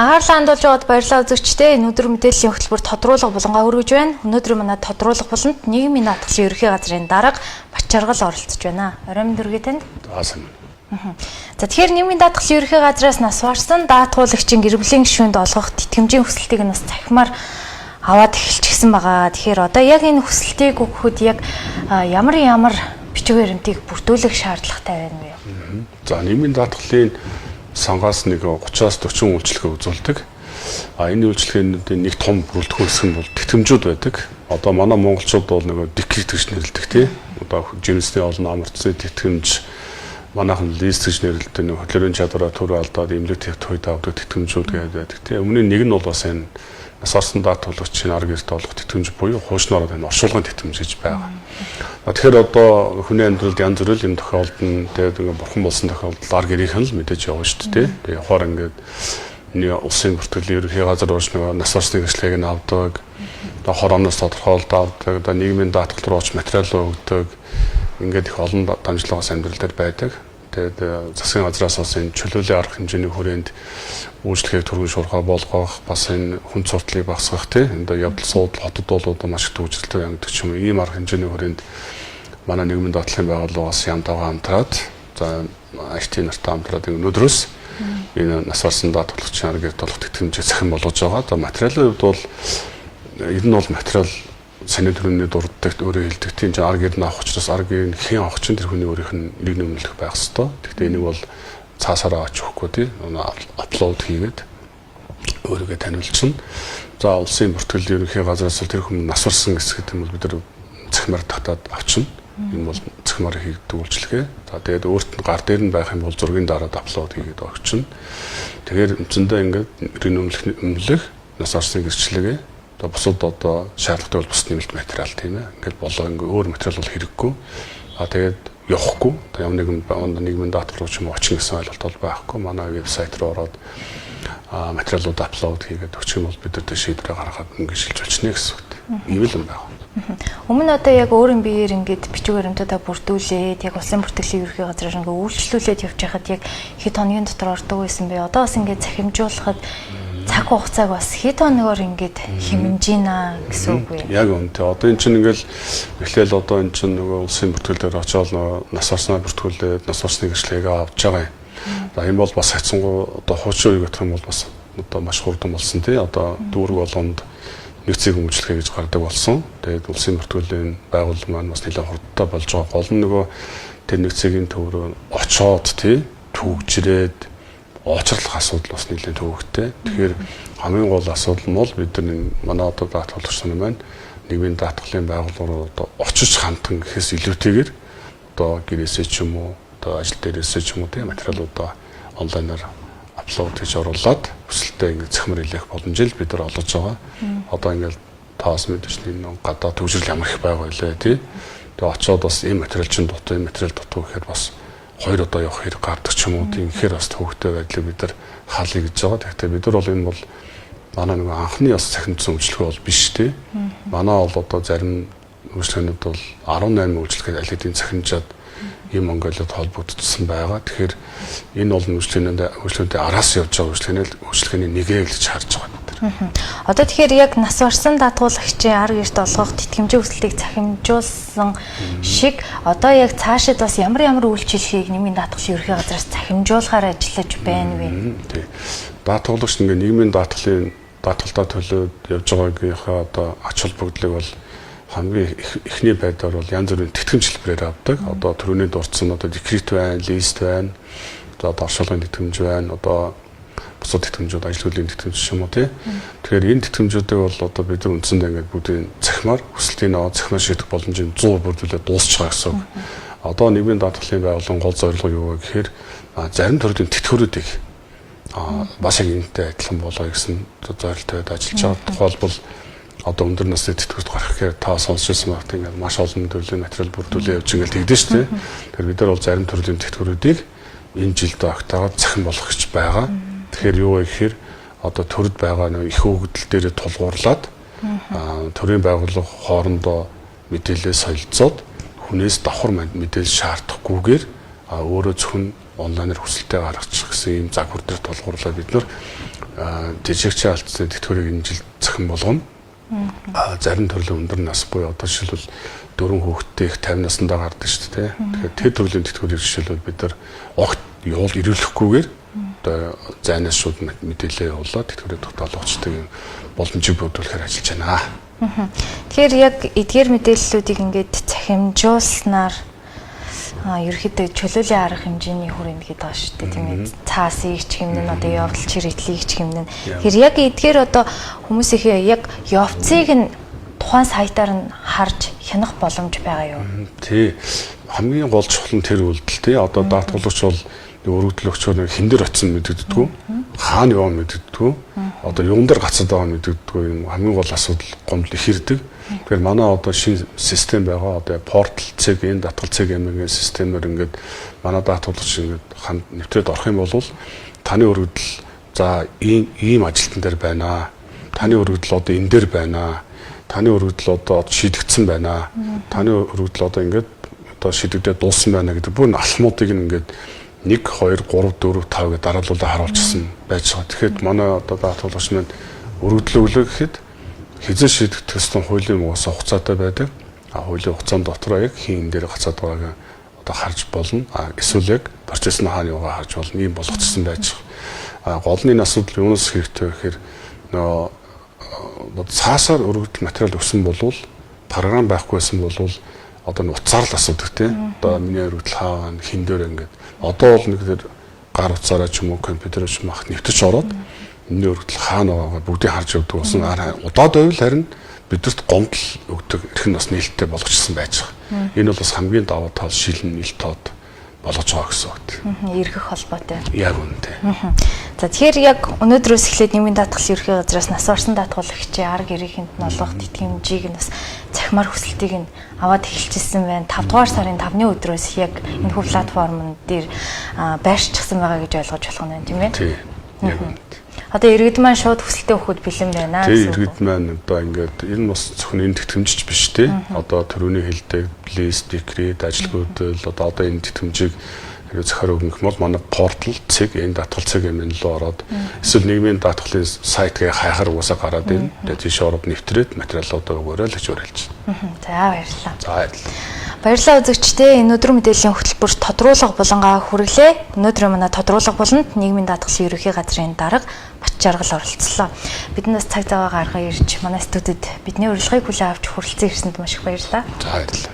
Анхаарлаа хандуулж байгаад баярлалаа үзэгчдээ. Энэ өдөр мэдээллийн хөтөлбөр тодруулга булангаа хүргэж байна. Өнөөдөр манай тодруулга буланд нийгмийн даатгалын ерөнхий газрын дарга Бачаргал оролцож байна. Оройн дөрвий танд. За тэгэхээр нийгмийн даатгалын ерөнхий газраас нас барсан даатгуулагчийн гэр бүлийн гишүүнд олгох тэтгэмжийн хүсэлтийг нас цахимаар аваад эхэлчихсэн байгаа. Тэгэхээр одоо яг энэ хүсэлтийг өгөхөд яг ямар бичиг баримтыг бүрдүүлэх шаардлагатай байна вэ? За нийгмийн даатгалын сангаас нэг 30-аас 40 үйлчлэгээ үзүүлдэг. Энэ үйлчлэгээнүүдийн нэг том бүрэлдэхүүн хэсэг нь бол тэтгэмжүүд байдаг. Одоо манай монголчууд бол нэг декрет гэж нэрлэдэг тий. Одоо жинсний олон амралтын тэтгэмж, манайхан лист гэж нэрлэдэг нэг хөдөлгөөний чадвараа төр алдаад эмнэлэг төвд авдаг тэтгэмжүүд гэдэг тий. Өмнө нь нэг нь бол бас энэ нас орсон даатгуулагчийн арга эрт олох тэтгэмж буюу хуучнаар энэ оршуулгын тэтгэмж гэж байгаа. Тэгэхээр одоо хүний амьдралд янз бүрийн юм тохиолдно. Тэгээд ингээ бурхан болсон тохиолдолд арга эрийнх нь л мэдээж явна шүү дээ. Тэгээд явахаар ингээд энэ улсын бүртгэлийн ерөнхий газар орж нэг нас орсны гэрчлэгийг нь авдаг. Одоо хорооноос тодорхойлт авдаг. Одоо нийгмийн даатгал руу очиж материал өгдөг. Ингээд их олон дамжлагаас амьдрал дээр байдаг. Тэгээд засгийн газраас бас энэ чөлөөлийн арга хэмжээний хүрээнд үйлчлэгийг түргэн шуурхай болгох, бас энэ хүн суртлыг багасгах тийм энэ явдал суудал хотод бол одоо маш их төвчлөлтэй явагддаг ч юм уу. Ийм арга хэмжээний хүрээнд манай нийгмийн даатгалын байгууллагаас ямтайгаа хамтраад за IT нартай хамтраад өнөөдрөөс энэ нас барсан даатгалагчийн арга эрт олох тэтгэмжийг цахим болгож байгаа. За материалын хувьд бол ер нь бол материал саний төрөний дурддаг өөрөө хэлдэг тийм ч арга эрт авах учраас аргыг хэн авах чинь тэр хүний өөрийнх нь нэг нэмэлт байх хэвээр. Гэхдээ энийг бол цаасаараа авч өгөхгүй тийм апплод хийгээд өөрийгөө таниулчихна. За улсын бүртгэлийн ерөнхий газраас тэр хүн нас барсан гэсгэд юм бол бид нар цахимаар татаад авчна. Энэ бол цахимаар хийгддэг үйлчлэгээ. За тэгээд өөрт нь гар дээр нь байх юм бол зургийн дараад апплод хийгээд өгчнө. Тэгэхээр үндсэндээ ингээд нэмэлт нас барсан гэрчлэгээ одоо бусад одоо шаардлагатай бол бус нэмэлт материал тийм ээ. Ингээд болоо ингээд өөр материал бол хэрэггүй. Тэгээд явахгүй. Одоо ямар нэгэн нийгмийн даатгал руу ч юм уу очих гэсэн ойлголт бол байхгүй. Манай вебсайт руу ороод материалууд апплод хийгээд өгчих юм бол бид нар шийдвэрээ гаргахад ингээд шилж болчихно гэсэн үг. Ийм л юм байна. Өмнө одоо яг өөрийн биеэр ингээд бичиг баримтуудаа бүрдүүлээд яг улсын бүртгэлийн ерөнхий газраар ингээд үйлчлүүлээд явж байхад яг хэд хоногийн дотор ордог байсан бэ? Одоо бас ингээд цахимжуулахад цаг хугацааг бас хэд хоногор ингээд хэмжинэ гэсэн үг үү? Яг үнэтэй. Одоо эн чинь ингээл эхлээл одоо эн чинь нөгөө улсын бүртгэлээр очоод нас барснаа бүртгүүлээд нас барсны гэрчлэгийг авч байгаа юм. За энэ бол бас хацсангуу одоо хуучин үеиг гэх юм бол бас одоо маш хурдан болсон тий. Одоо дүүрэг болгонд нэгцэг үйлчлэгээ гэж гардаг болсон. Тэгээд улсын бүртгэлийн байгууллага маань бас нэлээд хурдтай болж байгаа. Гол нь нөгөө тэр нэгцгийн төв рүү очоод тий түгжрээд оочлох асуудал бас нэлээд төвөгтэй. Тэгэхээр хамгийн гол асуудал нь бол бид нар манай одоо даатгалагч нар маань нийгмийн даатгалын байгууллага руу одоо очиж хандхан гэхээс илүүтэйгээр одоо гэрээсээ ч юм уу одоо ажил дээрээсээ ч юм уу тий материалуудаа онлайнаар апплод хийж оруулаад хүсэлтэд ингэ цахимаар илээх боломжийг бид нар олгож байгаа. Одоо ингээл таас мэдээж нэг гадаа төвшрөл ямар их байгаа байлаа тий. Тэгээ очиод бас ийм материал чинь дутуу, ийм материал дутуу гэхээр бас хоёр удаа явах хэрэг гардаг ч юм уу тийм ихээр бас төвөгтэй байдлыг бид нар хаалъя гэж байгаа. Тэгэхээр бид нар бол энэ бол манай нэг анхны бас цахимжсан үйлчлэгээ бол биш тий. Манай бол одоо зарим үйлчлэгээнүүд бол 18 үйлчлэгээ аль хэдийн цахимжаад ийм Монголиод холбогдсон байгаа. Тэгэхээр энэ бол үйлчлэгээний араас явж байгаа үйлчлэгээний нэгээ л гэж харж байгаа. Одоо тэгэхээр яг нас барсан даатгуулагчийн арга эрт олгох тэтгэмжийн хүсэлтийг цахимжуулсан шиг одоо яг цаашид бас ямар үйлчлэгийг нийгмийн даатгалын ерөнхий газраас цахимжуулахаар ажиллаж байна вэ? Тий. Даатгуулагч ингээ нийгмийн даатгалтаа төлөөд явж байгаагийнхаа одоо ач холбогдлыг бол хамгийн эхний байдлаар бол янз бүрийн тэтгэмж хэлбэрээр авдаг. Одоо түрүүний дурдсан одоо декрет байна, лист байна. Одоо оршуулгын тэтгэмж байна. Одоо бусад тэтгэмжүүд, ажил хөдөлгөөний тэтгэмж юм уу тий. Тэгэхээр энэ тэтгэмжүүдийг бол одоо бид нар үндсэндээ ингээд бүгдийн цахимаар хүсэлтийн цахимаар шийдэх боломжийг 100% бүрдүүлээд дуусчих гэсэн үг. Одоо нийгмийн даатгалын байгууллагын гол зорилго юу вэ гэхээр зарим төрлийн тэтгэврүүдийг бас яг энэтэй адилхан болгоё гэсэн зорилтойд ажиллаж байгаа. Тухайлбал одоо өндөр насны тэтгэврт гарах гэхээр та сонсчихсан багт ингээд маш олон төрлийн материал бүрдүүлээ явж ингээд тэгдэж шүү дээ. Тэгэхээр бид нар бол зарим төрлийн тэтгэврүүдийг энэ жилд огтойгоор цахим болгох гэж байгаа. Тэгэхээр юу вэ гэхээр одоо төрөд байгаа нэг их хөвгдөл дээр тулгуурлаад төрийн байгууллага хоорондоо мэдээлэл солилцоод хүнээс давхар мэдээлэл шаардахгүйгээр өөрөө зөвхөн онлайнаар хүсэлтээ гаргачих гэсэн ийм загвар дээр тулгуурлаад бид нар жижигчээ алдсан тэтгэврийг энэ жил цахим болгоно. Зарим төрлийн өндөр нас буюу одоо жишээлбэл 4 хүүхэдтэй их 50 наснда гардаг шүү дээ. Тэгэхээр тэр төрлийн тэтгэврийг жишээлбэл бид нар огт юул ирүүлэхгүйгээр одоо зайнаас шууд мэдээлэл явуулаад тэтгэврийг тогтоолгочдаг боломжийг бүрдүүлэхээр ажиллаж байна. Тэгэхээр яг эдгээр мэдээллүүдийг ингээд цахимжуулснаар ерөөхдөө чөлөөлийн арга хэмжээний хүрээнд гэдэг байгаа шүү дээ, тийм ээ. Цаасыг ч хэмнэн одоо явдал чирэгдлийг ч хэмнэн. Тэгэхээр яг эдгээр одоо хүмүүсийнхээ яг явцыг нь тухайн сайтаар нь харж хянах боломж байгаа юу? Тий. Хамгийн гол чухал нь тэр үйлдэл тий. Одоо даатгуулагч бол өргөдлөгчөөр хэн дээр очсон мэддэгдэггүй, хаана яваа мэддэгдэггүй, одоо юун дээр гацаад байгаа мэддэгдэггүй юм хамгийн гол асуудал гомдол их ирдэг. Тэгэхээр манай одоо шинэ систем байгаа одоо портал цэг энэ татгал цэг юмгийн системээр ингээд манай даатгуулагч ингээд нэвтрээд орох юм бол таны өргөдөл за ийм ажилтан дээр байна. Таны өргөдөл одоо энэ дээр байна. Таны өргөдөл одоо шийдэгдсэн байна. Таны өргөдөл одоо ингээд одоо шийдэгдээд дууссан байна гэдэг бүр алхмуудыг ингээд 1 2 3 4 5 гэж дараалуулаад харуулчихсан байж байгаа. Тэгэхээр манай одоо даатгуулагч маань өргөдлөө өглөө гэхэд хязгаар шийдэгдэх ёстой хуулийн угаас хугацаатай байдаг. Хуулийн хугацаанд дотор яг хин дээр гацаад байгааг одоо харж болно. Эсвэл яг процесс нь хаана яваа харж болно. Ийм болгоцсон байж байгаа. Голны асуудал юунаас хэрэгтэй гэхээр нөгөө цаасаар өргөдөл материал өгсөн болвол програм байхгүйсэн болвол одоо нуцаар л асуудаг тийм. Одоо миний өргөдөл хаа хин дээр ингээд одоо бол нэг тэр гар утсаараа ч юм уу компьютерээр ч юм ах нэвтэж ороод миний өргөдөл хаана байгаагаа бүгдийг харж явдаг болсон. Удаад байвал харин бидэрт гомдол өгдөг эрхэн бас нээлттэй болгочихсон байж байгаа. Энэ бол бас хамгийн давуу тал шилэн нээлт тоод болгож байгаа гэсэн үг. Эргэх холбоотой. Яг үнэтэй. За тэгэхээр яг өнөөдрөөс эхлээд нийгмийн даатгал ерхий газраас нас орсон даатгуулагчийн арга ирээхэнд нь олгох тэтгэмжийг нь бас цахимаар хүсэлтийг нь аваад эхэлчихсэн байна. 5 дугаар сарын 5-ны өдрөөс яг энэ хүү платформ дээр байршчихсан байгаа гэж ойлгож болох нь байна, тийм ээ? Тийм. Яг үнэтэй. Одоо иргэд маань шууд хүсэлтээ өгөхөд бэлэн байна. Тийм иргэд маань одоо ингээд энэ бас зөвхөн энэ тэтгэмжч биш те. Одоо төрөний хэлдэг лист, декрет, ажилгүйдэл одоо энэ тэтгэмжийг зохиор өгөх юм бол манай портал цэг энэ даатгал цэг юм руу ороод эсвэл нийгмийн даатгалын сайтыг хайхаар уусаа гараад ирнэ. Тэгээд тийш ороод нэвтрээд материалуудаа өгөөрэй л гэж уриалж байна. За баярлалаа. За баярлалаа. Баярлалаа үзэгчдээ. Энэ өдөр мэдээллийн хөтөлбөр тодруулга булангаа хүргэлээ. Өнөөдөр манай тодруулга буланд нийгмийн даатгалын ерөнхий газрын дарга Батчаргал оролцлоо. Биднээс цаг зав гаргаж ирж манай студид бидний урилгыг хүлээн авч хүрэлцэн ирсэнд маш их баярлалаа. За баярлалаа.